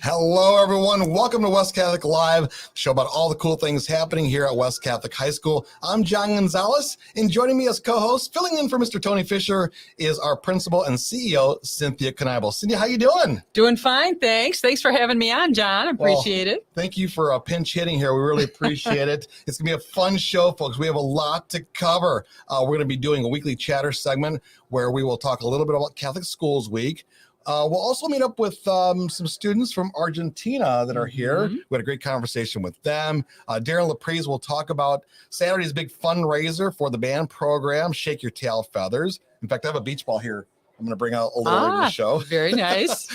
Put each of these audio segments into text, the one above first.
Hello, everyone. Welcome to West Catholic Live, the show about all the cool things happening here at West Catholic High School. I'm John Gonzalez, and joining me as co-host, filling in for Mr. Tony Fischer, is our principal and CEO, Cynthia Knievel. Cynthia, how you doing? Doing fine, thanks. Thanks for having me on, John. Appreciate it. Thank you for pinch hitting here. We really appreciate it. It's going to be a fun show, folks. We have a lot to cover. We're going to be doing a weekly chatter segment where we will talk a little bit about Catholic Schools Week. We'll also meet up with some students from Argentina that are here. We had a great conversation with them. Darren LaPrise will talk about Saturday's big fundraiser for the band program, Shake Your Tail Feathers. In fact, I have a beach ball here. I'm going to bring out a little later in the show. Very nice.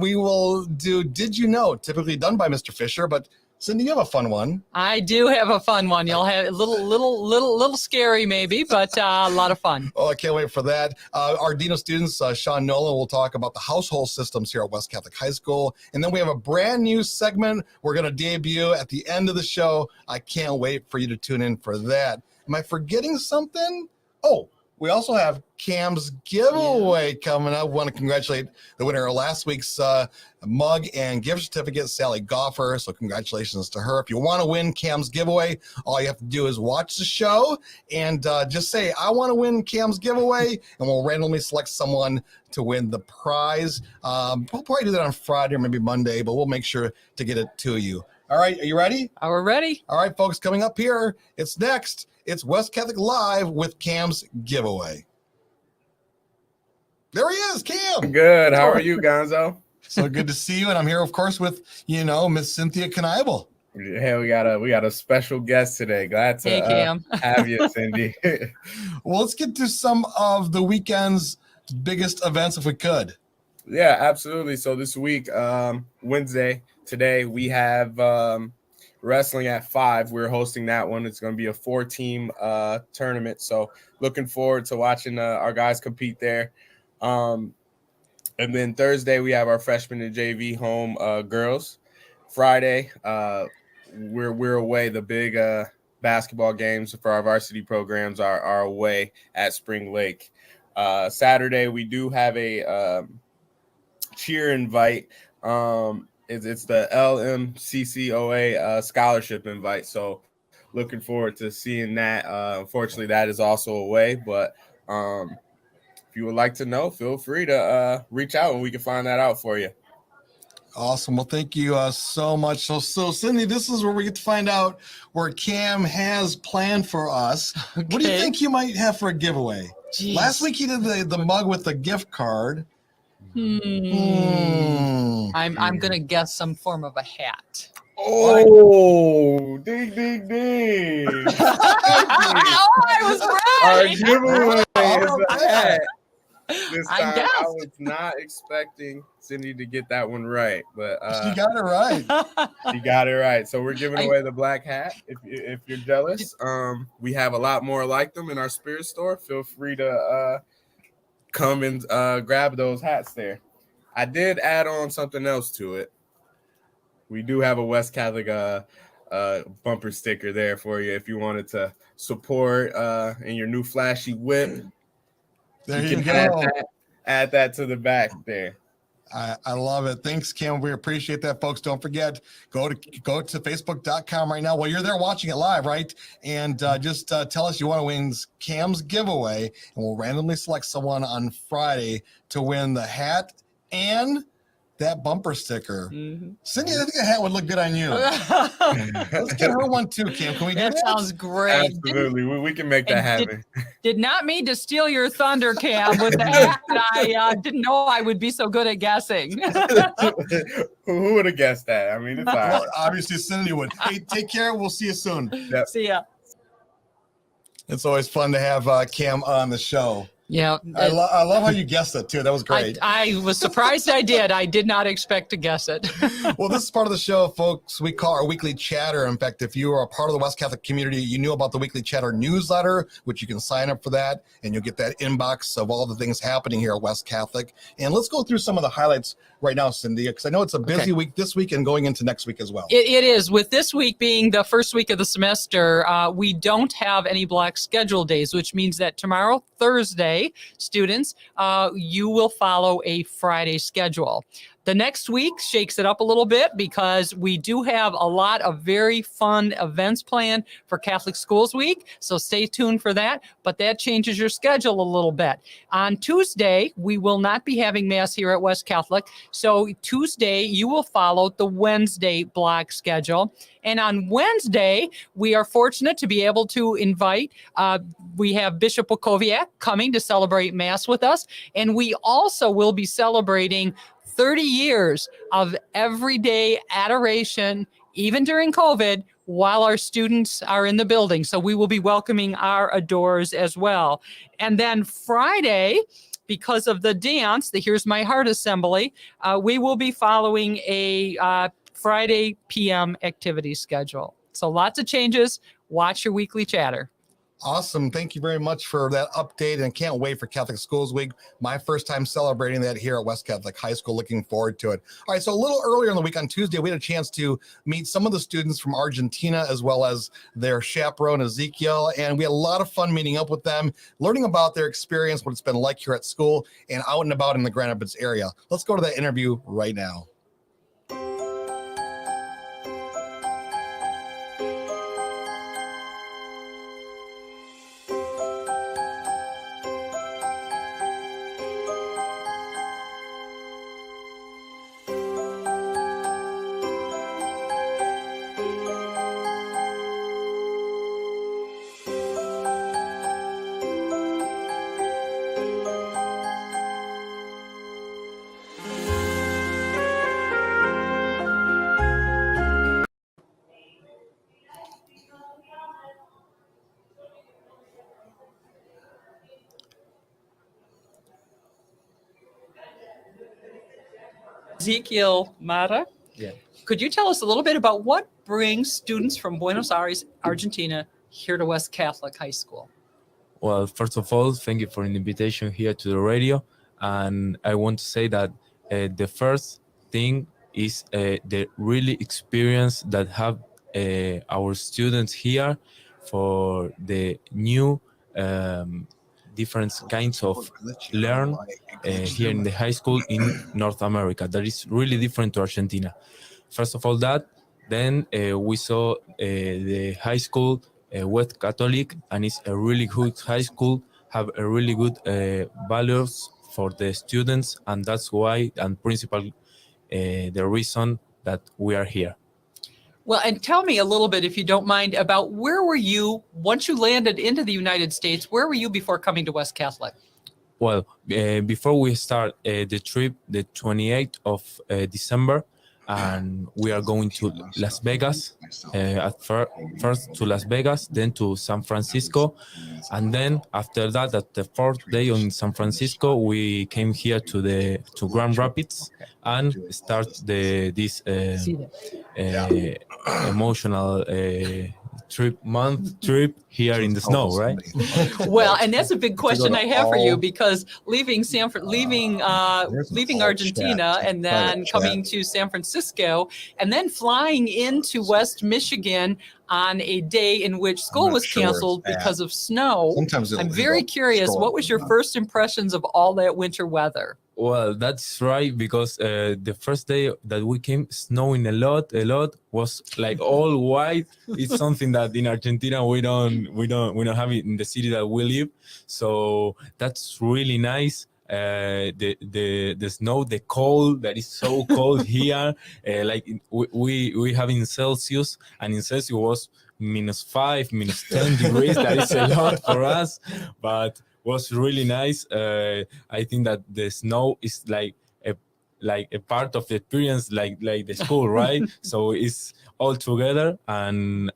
We will do Did You Know, typically done by Mr. Fischer, but Cindy, you have a fun one. I do have a fun one. You'll have a little scary maybe, but a lot of fun. Oh, I can't wait for that. Our Dean of Students, Sean Nolan, will talk about the household systems here at West Catholic High School. And then we have a brand new segment we're going to debut at the end of the show. I can't wait for you to tune in for that. Am I forgetting something? Oh, we also have Cam's giveaway coming up. We want to congratulate the winner of last week's mug and gift certificate, Sally Goffer. So congratulations to her. If you want to win Cam's giveaway, all you have to do is watch the show and just say, I want to win Cam's giveaway, and we'll randomly select someone to win the prize. We'll probably do that on Friday or maybe Monday, but we'll make sure to get it to you. All right, are you ready? We're ready. All right, folks, coming up here, it's next. It's West Catholic Live with Cam's giveaway. There he is, Cam. Good. How are you, Gonzo? So good to see you. And I'm here, of course, with, Miss Cynthia Knievel. Hey, we got a special guest today. Glad to have you, Cindy. Well, let's get to some of the weekend's biggest events if we could. Yeah, absolutely. So this week, Wednesday, today, we have wrestling at 5. We're hosting that one. It's going to be a 4-team tournament. So looking forward to watching our guys compete there. And then Thursday, we have our freshman and JV home girls. Friday, we're away. The big basketball games for our varsity programs are away at Spring Lake. Saturday, we do have a cheer invite. It's the LMCCOA scholarship invite. So looking forward to seeing that. Unfortunately, that is also away. But if you would like to know, feel free to reach out and we can find that out for you. Awesome. Well, thank you so much. So, Cindy, this is where we get to find out where Cam has planned for us. Okay. What do you think you might have for a giveaway? Jeez. Last week he did the mug with the gift card. I'm gonna guess some form of a hat. Oh, ding, ding, ding. I was right. Our giveaway is a hat. This time I was not expecting Cindy to get that one right, but she got it right. She got it right. So we're giving away the black hat. If you're jealous, we have a lot more like them in our Spirit store. Feel free to come and grab those hats there. I did add on something else to it. We do have a West Catholic bumper sticker there for you if you wanted to support in your new flashy whip. There you go. Add that to the back there. I love it. Thanks, Cam. We appreciate that, folks. Don't forget, go to facebook.com right now. Well, you're there watching it live, right? And just tell us you want to win Cam's giveaway, and we'll randomly select someone on Friday to win the hat and that bumper sticker. Cindy, I think a hat would look good on you. Let's get her one too, Cam. Can we do that? That sounds great. Absolutely. We can make that happen. Did not mean to steal your thunder, Cam, with the hat. I didn't know I would be so good at guessing. Who would have guessed that? I mean, it's all right. Well, obviously, Cindy would. Hey, take care. We'll see you soon. Yep. See ya. It's always fun to have Cam on the show. Yeah. I love how you guessed it, too. That was great. I was surprised I did. I did not expect to guess it. Well, this is part of the show, folks, we call our weekly chatter. In fact, if you are a part of the West Catholic community, you knew about the weekly chatter newsletter, which you can sign up for that, and you'll get that inbox of all the things happening here at West Catholic. And let's go through some of the highlights right now, Cindy, because I know it's a busy week this week and going into next week as well. It is. With this week being the first week of the semester, we don't have any block schedule days, which means that tomorrow, Thursday, students, you will follow a Friday schedule. The next week shakes it up a little bit because we do have a lot of very fun events planned for Catholic Schools Week. So stay tuned for that. But that changes your schedule a little bit. On Tuesday, we will not be having Mass here at West Catholic. So Tuesday, you will follow the Wednesday block schedule. And on Wednesday, we are fortunate to be able to invite, we have Bishop Wakowiak coming to celebrate Mass with us. And we also will be celebrating 30 years of everyday adoration, even during COVID, while our students are in the building. So we will be welcoming our adorers as well. And then Friday, because of the dance, the Here's My Heart Assembly, we will be following a Friday PM activity schedule. So lots of changes. Watch your weekly chatter. Awesome. Thank you very much for that update, and can't wait for Catholic Schools Week. My first time celebrating that here at West Catholic High School. Looking forward to it. All right, so a little earlier in the week on Tuesday, we had a chance to meet some of the students from Argentina as well as their chaperone, Ezekiel, and we had a lot of fun meeting up with them, learning about their experience, what it's been like here at school and out and about in the Grand Rapids area. Let's go to that interview right now. Ezekiel Mara, could you tell us a little bit about what brings students from Buenos Aires, Argentina, here to West Catholic High School? Well, first of all, thank you for the invitation here to the radio. And I want to say that the first thing is the really experience that have our students here for the new different kinds of learn here in the high school in North America. That is really different to Argentina. First of all that, then we saw the high school, West Catholic, and it's a really good high school, have a really good values for the students, and that's why, and principal, the reason that we are here. Well, and tell me a little bit, if you don't mind, about where were you once you landed into the United States? Where were you before coming to West Catholic? Well, before we start the trip, the 28th of December, and we are going to Las Vegas, first to Las Vegas, then to San Francisco, and then after that, at the fourth day in San Francisco, we came here to Grand Rapids and start this emotional trip here in the snow, right? Well, and that's a big question I have for you, because leaving Argentina and then coming to San Francisco and then flying into West Michigan on a day in which school was canceled because of snow. I'm very curious, what was your first impressions of all that winter weather? Well, that's right, because the first day that we came, snowing a lot, was like all white. It's something that in Argentina we don't have it in the city that we live. So that's really nice. The snow, the cold, that is so cold here. Like we have in Celsius, and in Celsius was -5, -10 degrees. That is a lot for us, but was really nice. I think that the snow is like a part of the experience, like the school, right? So it's all together, and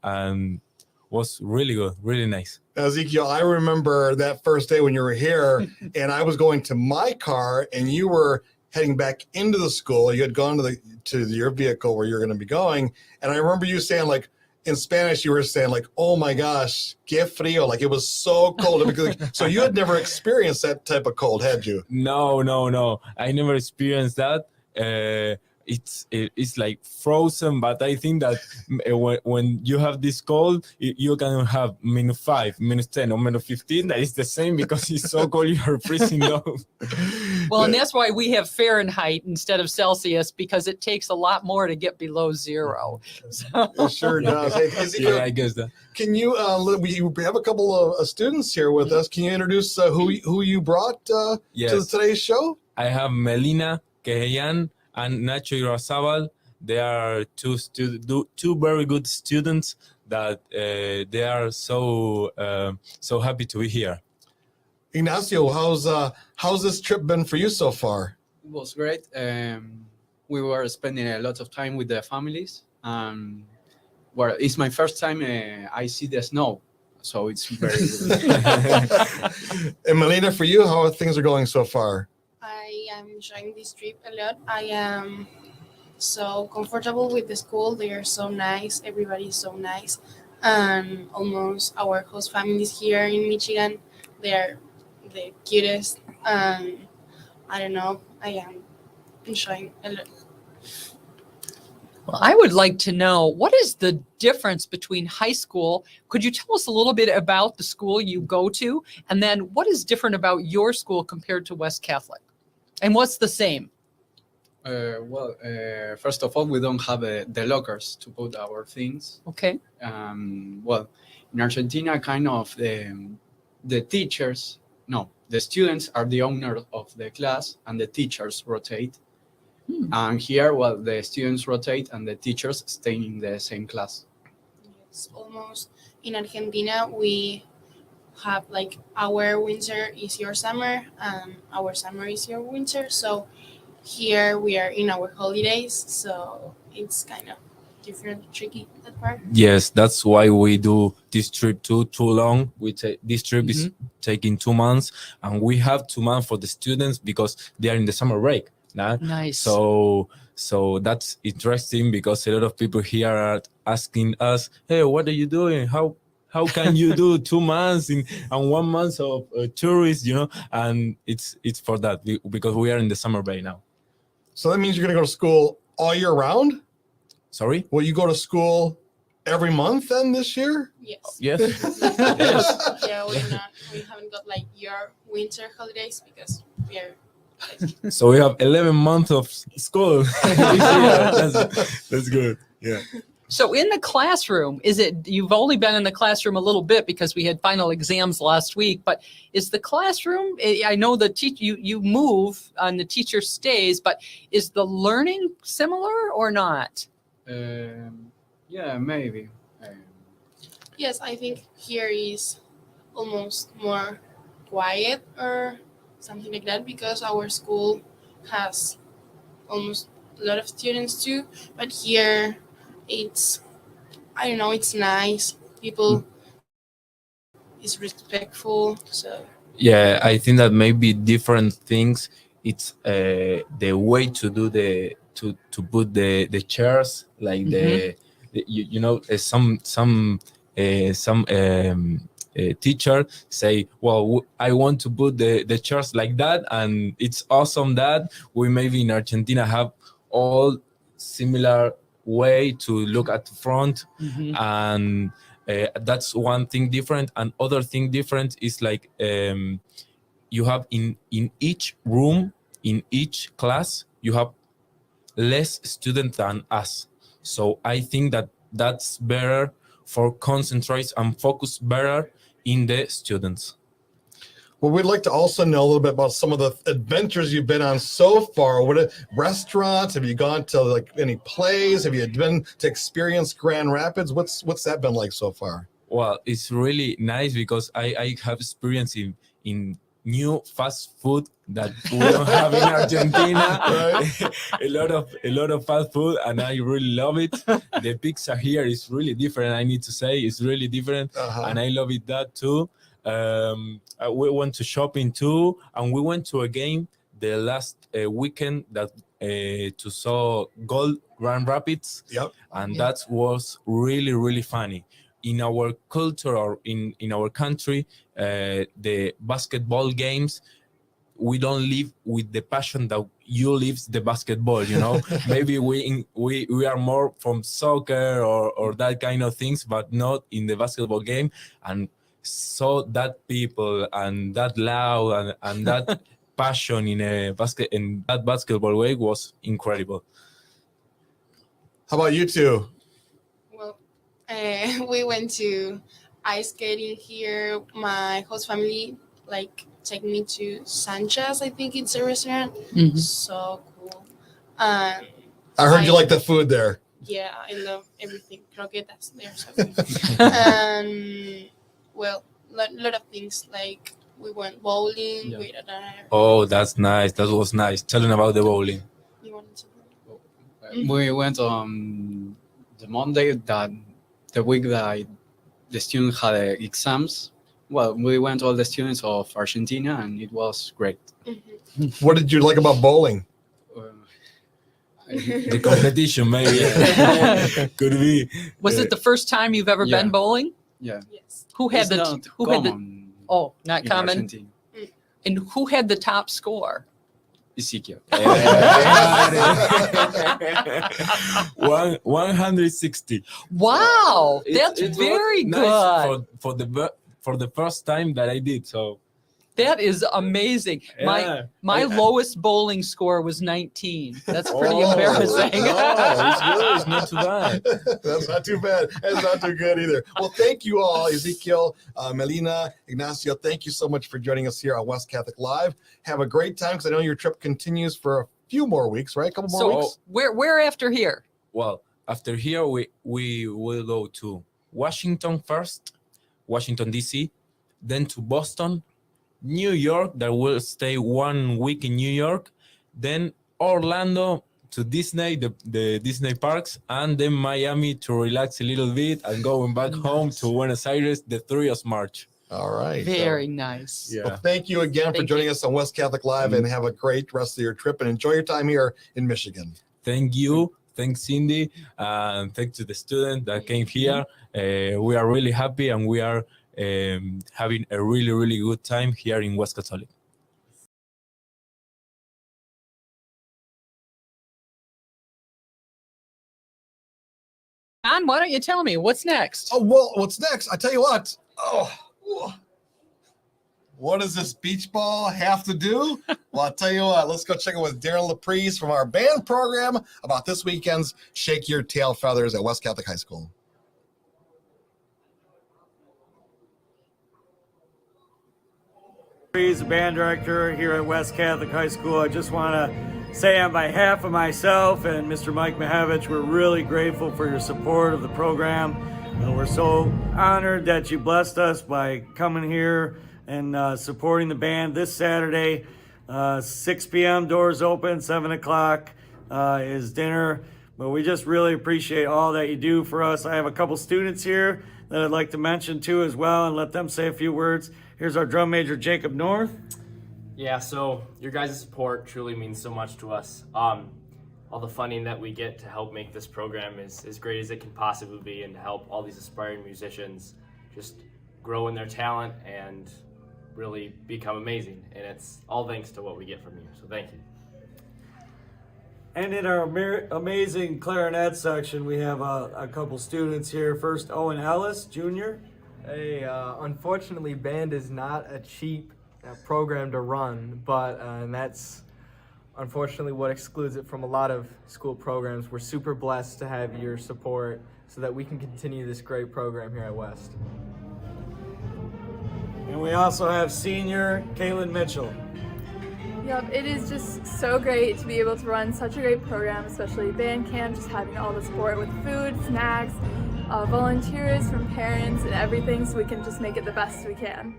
was really good, really nice. Ezekiel, I remember that first day when you were here, and I was going to my car, and you were heading back into the school. You had gone to your vehicle where you're going to be going, and I remember you saying, like, in Spanish, you were saying, like, "Oh my gosh, qué frío!" Like, it was so cold. So you had never experienced that type of cold, had you? No. I never experienced that. It's like frozen, but I think that when you have this cold, you can have -5, -10, or -15. That is the same, because it's so cold, you're freezing though. Well, and that's why we have Fahrenheit instead of Celsius, because it takes a lot more to get below zero. So, It sure does. Hey, Ezekiel, Yeah, I guess that. can you? We have a couple of students here with us. Can you introduce who you brought to Yes. today's show? I have Melina Keheyan and Nacho Irazabal. They are two very good students that they are so happy to be here. Ignacio, how's this trip been for you so far? It was great. We were spending a lot of time with the families. Well, it's my first time I see the snow, so it's very good. And Melina, for you, how things are going so far? I am enjoying this trip a lot. I am so comfortable with the school. They are so nice. Everybody is so nice. And almost our host families here in Michigan, they are the cutest. And I don't know, I am enjoying a lot. well, I would like to know, what is the difference between high school? Could you tell us a little bit about the school you go to? And then what is different about your school compared to West Catholic? And what's the same? First of all, we don't have the lockers to put our things. Okay. Well, in Argentina, kind of the teachers, no, the students are the owner of the class and the teachers rotate. And here, well, the students rotate and the teachers stay in the same class. It's almost in Argentina, we have like our winter is your summer and our summer is your winter. So here we are in our holidays, so it's kind of different, tricky that part. Yes, that's why we do this trip too long. This trip is taking 2 months, and we have 2 months for the students because they are in the summer break. Nah? Nice. So that's interesting because a lot of people here are asking us, "Hey, what are you doing? How can you do 2 months and 1 month of tourists?" And it's for that because we are in the summer break now. So that means you're going to go to school all year round? Sorry? Will you go to school every month then this year? Yes. Yes. Yeah, we haven't got like your winter holidays because we are So we have 11 months of school. Yeah, that's good. Yeah. So in the classroom, you've only been in the classroom a little bit because we had final exams last week, but is the classroom, I know you move and the teacher stays, but is the learning similar or not? Yeah, maybe. yes, I think here is almost more quiet or something like that because our school has almost a lot of students too, but here it's, I don't know, it's nice. People is respectful, so Yeah, I think that maybe different things. It's the way to do to put the chairs like some teacher say, well, I want to put the chairs like that, and it's awesome that we maybe in Argentina have all similar way to look at the front, and that's one thing different. And other thing different is like you have in each room, in each class, you have less students than us. So I think that's better for concentrate and focus better in the students. Well, we'd like to also know a little bit about some of the adventures you've been on so far. What restaurants have you gone to? Like any plays? Have you been to experience Grand Rapids? What's that been like so far? Well, it's really nice because I have experience in new fast food that we don't have in Argentina. Right. a lot of fast food, and I really love it. The pizza here is really different. I need to say it's really different, and I love it that too. We went to shopping too, and we went to a game the last weekend that to saw Grand Rapids. Yep. And that was really, really funny. In our culture or in our country, the basketball games, we don't live with the passion that you live the basketball, Maybe we are more from soccer or that kind of things, but not in the basketball game. And so that people and that loud and that passion in that basketball way was incredible. How about you two? Well, we went to ice skating here. My host family take me to Sanchez. I think it's a restaurant. Mhm. So cool. Um, I heard you I- like the food there. yeah, I love everything. Croquetas, they're so good. And well, lot of things like we went bowling. Yeah. We had Oh, that's nice. That was nice. Tell them about the bowling. you wanted to. We went on the Monday that the week that the student had exams. Well, we went all the students of Argentina, and it was great. Mhm. What did you like about bowling? The competition, maybe. Could be. Was it the first time you've ever been Yeah. bowling? Yeah, Yes. Who had it's the not who had the common oh not in common Argentina. and who had the top score? Ezekiel. 160. Wow, that's It was very nice good. for the first time that I did. So That is amazing. yeah. My I- lowest bowling score was 19. That's pretty Oh, embarrassing. No, it's good. It's not too bad. That's not too bad. That's not too good either. Well, thank you all, Ezekiel, Melina, Ignacio. Thank you so much for joining us here on West Catholic Live. Have a great time because I know your trip continues for a few more weeks, right? A couple more So weeks. where after here? Well, after here we will go to Washington first, Washington DC, then to Boston, New York. That will stay 1 week in New York, then Orlando to Disney, the Disney parks, and then Miami to relax a little bit and going back home to Buenos Aires the 3rd of March. All right. Very nice. Yeah. Well, thank you again for Thank joining you. us on West Catholic Live and have a great rest of your trip and enjoy your time here in Michigan. Thank you. Thanks, Cindy. And thanks to the student that came here. We are really happy and we are having a really, really good time here in West Catholic. John, why don't you tell me what's next? Oh, well, what's next? I tell you what. What does this beach ball have to do? Well, I'll tell you what. Let's go check it with Darren Laprise from our band program about this weekend's Shake Your Tail Feathers at West Catholic High School. He's the band director here at West Catholic High School. I just want to say on behalf of myself and Mr. Mike Mahevich, we're really grateful for your support of the program. And we're so honored that you blessed us by coming here and supporting the band this Saturday. 6 p.m. doors open, 7 o'clock is dinner. But we just really appreciate all that you do for us. I have a couple students here that I'd like to mention too as well and let them say a few words. Here's our drum major, Jacob North. Yeah, so your guys' support truly means so much to us. All the funding that we get to help make this program is as great as it can possibly be, and to help all these aspiring musicians just grow in their talent and really become amazing. And it's all thanks to what we get from you, so thank you. And in our amazing clarinet section, we have a couple students here. First, Owen Ellis, Jr. Hey, unfortunately, band is not a cheap program to run, but and that's unfortunately what excludes it from a lot of school programs. We're super blessed to have your support so that we can continue this great program here at West. And we also have senior Kaylin Mitchell. Yep, it is just so great to be able to run such a great program, especially band camp, just having all the support with food, snacks, volunteers from parents and everything, so we can just make it the best we can.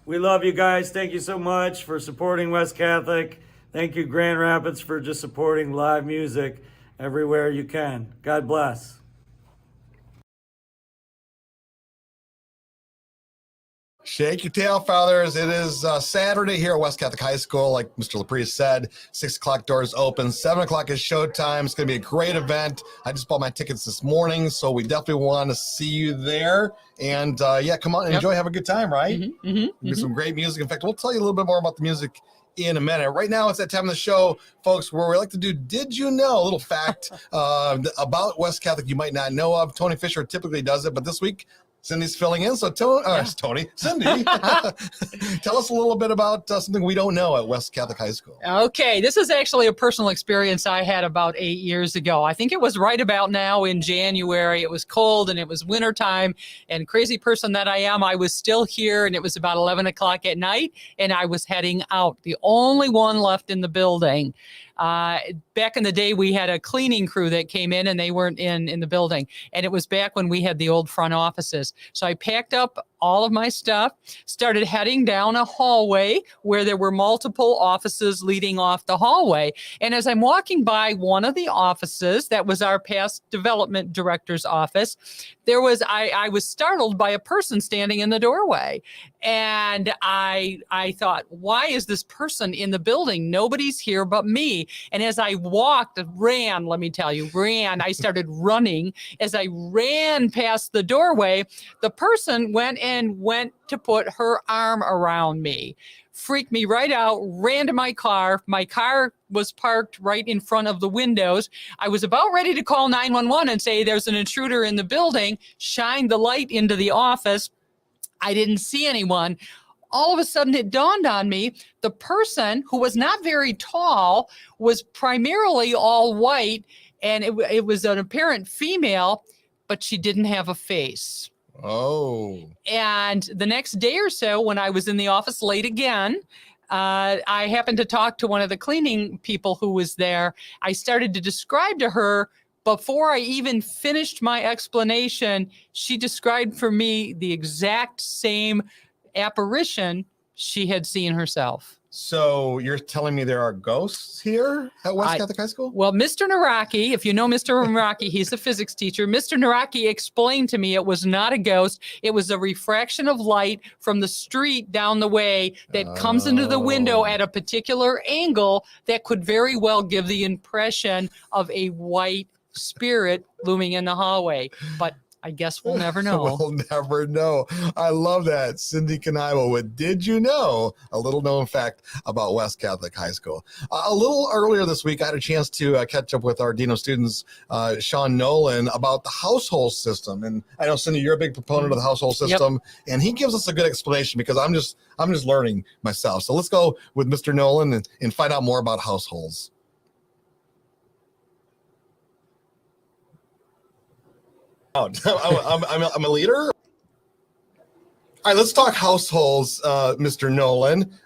We love you guys. Thank you so much for supporting West Catholic. Thank you, Grand Rapids, for just supporting live music everywhere you can. God bless. Shake your tail, feathers. It is Saturday here at West Catholic High School. Like Mr. Laprise said, 6 o'clock doors open, 7 o'clock is showtime. It's going to be a great event. I just bought my tickets this morning, so we definitely want to see you there. And yeah, come on and enjoy, have a good time, right? There's some great music. In fact, we'll tell you a little bit more about the music in a minute. Right now, it's that time of the show, folks, where we like to do Did You Know? A little fact about West Catholic you might not know of. Tony Fischer typically does it, but this week, Cindy's filling in. So, Tony, Cindy, tell us a little bit about something we don't know at West Catholic High School. Okay, this is actually a personal experience I had about 8 years ago. I think it was right about now in January. It was cold and it was wintertime, and crazy person that I am, I was still here, and it was about 11 o'clock at night, and I was heading out, the only one left in the building. Back in the day, we had a cleaning crew that came in, and they weren't in the building. And it was back when we had the old front offices. So I packed up all of my stuff, started heading down a hallway where there were multiple offices leading off the hallway. And as I'm walking by one of the offices, that was our past development director's office, I was startled by a person standing in the doorway. And I thought, why is this person in the building? Nobody's here but me. And as I ran, I started running. As I ran past the doorway, the person went to put her arm around me. Freaked me right out, ran to my car. My car was parked right in front of the windows. I was about ready to call 911 and say there's an intruder in the building, shine the light into the office. I didn't see anyone. All of a sudden, it dawned on me, the person, who was not very tall, was primarily all white, and it was an apparent female, but she didn't have a face. Oh. And the next day or so, when I was in the office late again, I happened to talk to one of the cleaning people who was there. I started to describe to her, before I even finished my explanation, she described for me the exact same apparition she had seen herself. So you're telling me there are ghosts here at West Catholic High School? Well, Mr. Naraki, if you know Mr. Naraki, he's a physics teacher. Mr. Naraki explained to me it was not a ghost. It was a refraction of light from the street down the way that comes into the window at a particular angle that could very well give the impression of a white spirit looming in the hallway. But I guess we'll never know. We'll never know. I love that. Cindy Canaibo with Did You Know? A little known fact about West Catholic High School. A little earlier this week, I had a chance to catch up with our Dean of Students, Sean Nolan, about the household system. And I know, Cindy, you're a big proponent of the household system, and he gives us a good explanation because I'm just learning myself. So let's go with Mr. Nolan and find out more about households. I'm a leader. All right, let's talk households, Mr. Nolan.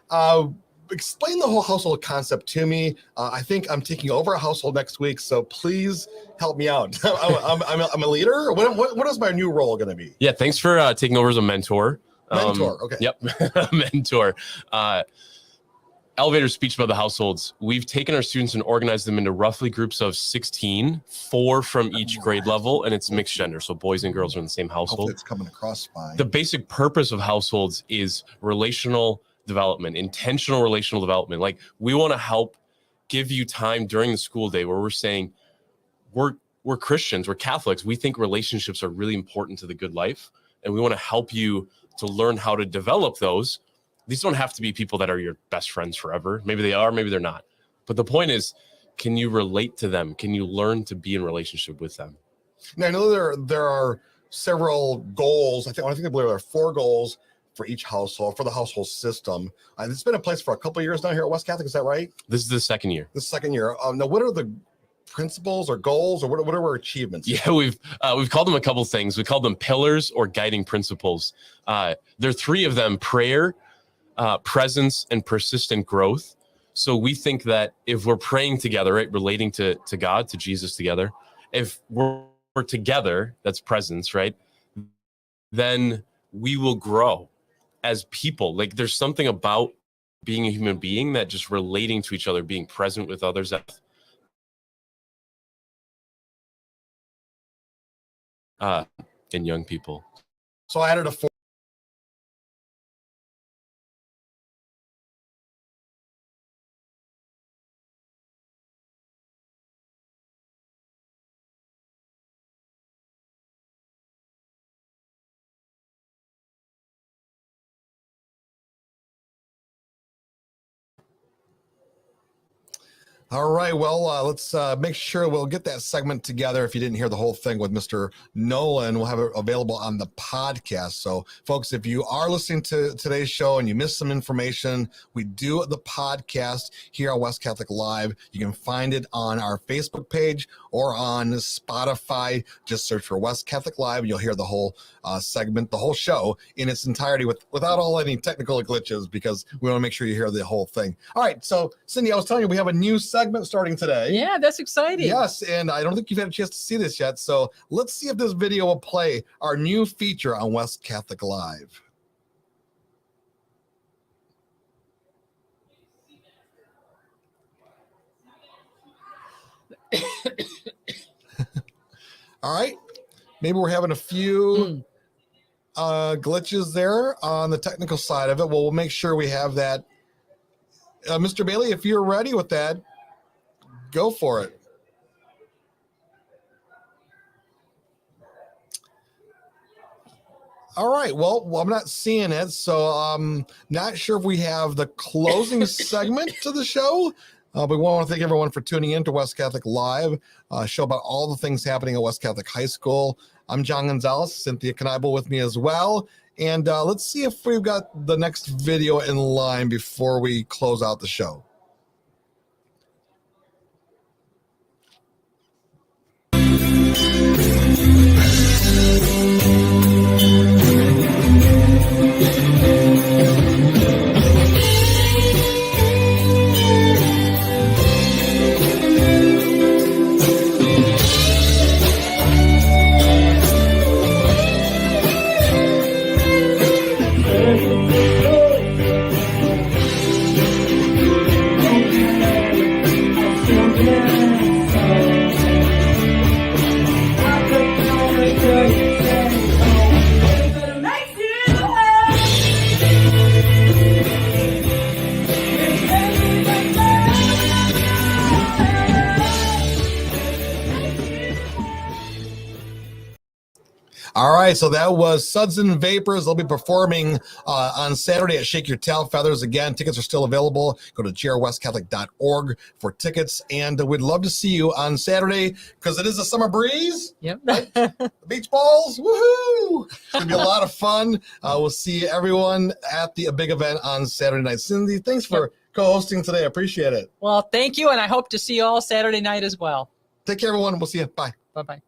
Explain the whole household concept to me. I think I'm taking over a household next week, so please help me out. I'm a leader. What is my new role going to be? Yeah, thanks for taking over as a mentor. Mentor, okay. Yep, mentor. Elevator speech about the households. We've taken our students and organized them into roughly groups of 16, 4 from each grade level, and it's mixed gender, so boys and girls are in the same household. Hopefully it's coming across fine. The basic purpose of households is relational development, intentional relational development. Like, we want to help give you time during the school day where we're saying, we're Christians, we're Catholics, we think relationships are really important to the good life, and we want to help you to learn how to develop those. These don't have to be people that are your best friends forever. Maybe they are, maybe they're not. But the point is, can you relate to them? Can you learn to be in relationship with them? Now, I know there are several goals. I believe there are 4 goals for each household, for the household system. It's been in place for a couple of years now here at West Catholic. Is that right? This is the second year. The second year. Now, what are the principles or goals, or what are our achievements? Yeah, we've called them a couple things. We called them pillars or guiding principles. There are 3 of them: prayer, presence, and persistent growth. So we think that if we're praying together, right, relating to God, to Jesus together, if we're together, that's presence, right, then we will grow as people. Like, there's something about being a human being that just relating to each other, being present with others, in young people. So I added a 4. All right. Well, let's make sure we'll get that segment together. If you didn't hear the whole thing with Mr. Nolan, we'll have it available on the podcast. So, folks, if you are listening to today's show and you missed some information, we do the podcast here on West Catholic Live. You can find it on our Facebook page or on Spotify. Just search for West Catholic Live, and you'll hear the whole segment, the whole show in its entirety without all any technical glitches, because we want to make sure you hear the whole thing. All right. So, Cindy, I was telling you we have a new segment starting today. Yeah, that's exciting. Yes, and I don't think you've had a chance to see this yet. So let's see if this video will play our new feature on West Catholic Live. All right. Maybe we're having a few glitches there on the technical side of it. Well, we'll make sure we have that. Mr. Bailey, if you're ready with that, go for it. All right. Well, I'm not seeing it, so I'm not sure if we have the closing segment to the show. But we want to thank everyone for tuning in to West Catholic Live, a show about all the things happening at West Catholic High School. I'm John Gonzalez, Cynthia Kneibel with me as well. And let's see if we've got the next video in line before we close out the show. All right, so that was Suds and Vapors. They'll be performing on Saturday at Shake Your Tail Feathers. Again, tickets are still available. Go to grwestcatholic.org for tickets. And we'd love to see you on Saturday because it is a summer breeze. Yep. Right? The beach balls. Woohoo! It's going to be a lot of fun. We'll see everyone at the big event on Saturday night. Cindy, thanks for co-hosting today. I appreciate it. Well, thank you, and I hope to see you all Saturday night as well. Take care, everyone. We'll see you. Bye. Bye-bye.